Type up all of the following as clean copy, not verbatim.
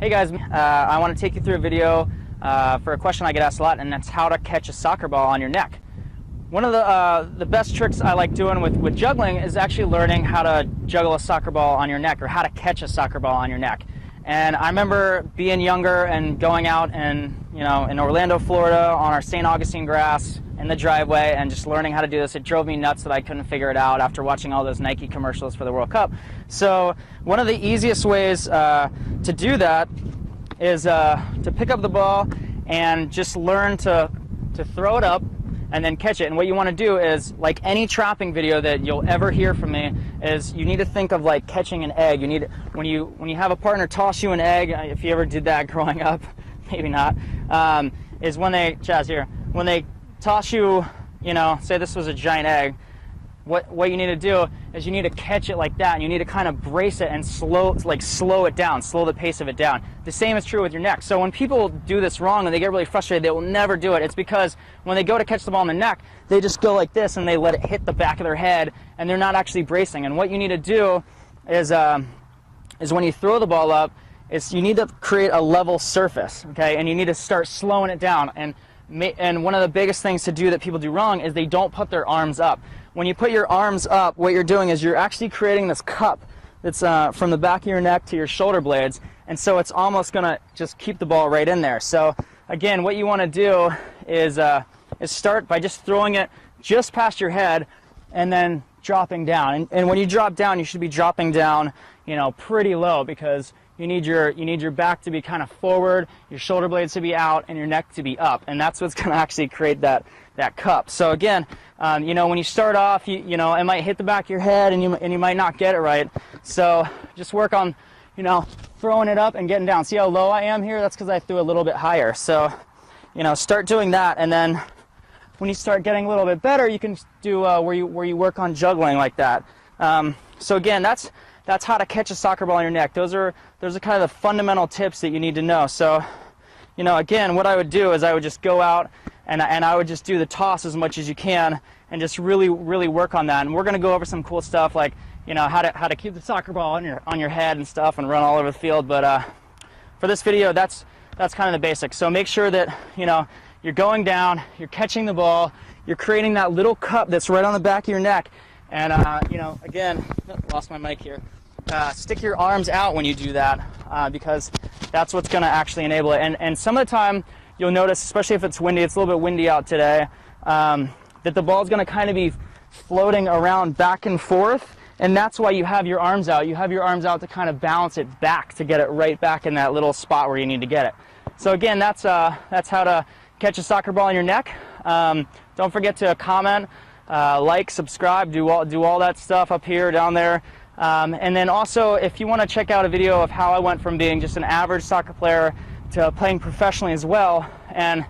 Hey guys, I want to take you through a video for a question I get asked a lot, and that's how to catch a soccer ball on your neck. One of the best tricks I like doing with juggling is actually learning how to juggle a soccer ball on your neck, or how to catch a soccer ball on your neck. And I remember being younger and going out in Orlando, Florida, on our St. Augustine grass in the driveway, and just learning how to do this. It drove me nuts that I couldn't figure it out after watching all those Nike commercials for the World Cup. So one of the easiest ways to do that is to pick up the ball and just learn to throw it up and then catch it. And what you want to do is, like any trapping video that you'll ever hear from me, is you need to think of like catching an egg. You need, when you have a partner toss you an egg, if you ever did that growing up, maybe not, is when they, Chaz here, when they toss you, say this was a giant egg, what you need to do is you need to catch it like that, and you need to kind of brace it and slow it down, slow the pace of it down. The same is true with your neck. So when people do this wrong and they get really frustrated, they will never do it. It's because when they go to catch the ball in the neck, they just go like this and they let it hit the back of their head, and they're not actually bracing. And what you need to do is when you throw the ball up, you need to create a level surface, okay? And you need to start slowing it down. And one of the biggest things to do that people do wrong is they don't put their arms up. When you put your arms up, what you're doing is you're actually creating this cup that's from the back of your neck to your shoulder blades, and so it's almost going to just keep the ball right in there. So again, what you want to do is start by just throwing it just past your head and then dropping down. And when you drop down, you should be dropping down, pretty low, because you need your back to be kind of forward, your shoulder blades to be out, and your neck to be up, and that's what's going to actually create that cup. So again, when you start off, it might hit the back of your head, and you might not get it right. So just work on, throwing it up and getting down. See how low I am here? That's because I threw a little bit higher. So, start doing that, and then when you start getting a little bit better, you can do where you work on juggling like that. So again, that's how to catch a soccer ball on your neck. Those are kind of the fundamental tips that you need to know. So, again, what I would do is I would just go out and I would just do the toss as much as you can, and just really work on that. And we're going to go over some cool stuff like, how to keep the soccer ball on your head and stuff, and run all over the field. But for this video, that's kind of the basics. So make sure that you're going down, you're catching the ball, you're creating that little cup that's right on the back of your neck. And, again, lost my mic here. Stick your arms out when you do that, because that's what's going to actually enable it. And some of the time, you'll notice, especially if it's windy, it's a little bit windy out today, that the ball's going to kind of be floating around back and forth, and that's why you have your arms out. You have your arms out to kind of balance it back, to get it right back in that little spot where you need to get it. So again, that's how to catch a soccer ball in your neck. Don't forget to comment, like, subscribe, do all that stuff up here, down there. And then also, if you want to check out a video of how I went from being just an average soccer player to playing professionally as well, and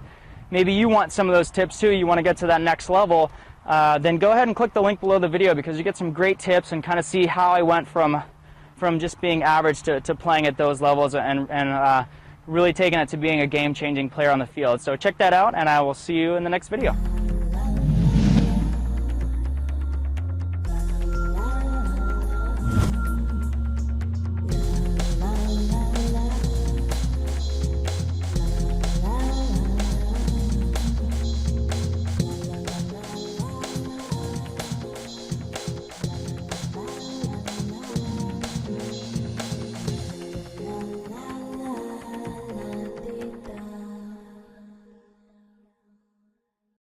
maybe you want some of those tips too, you want to get to that next level, then go ahead and click the link below the video, because you get some great tips and kind of see how I went from just being average to playing at those levels, and really taking it to being a game-changing player on the field. So check that out, and I will see you in the next video.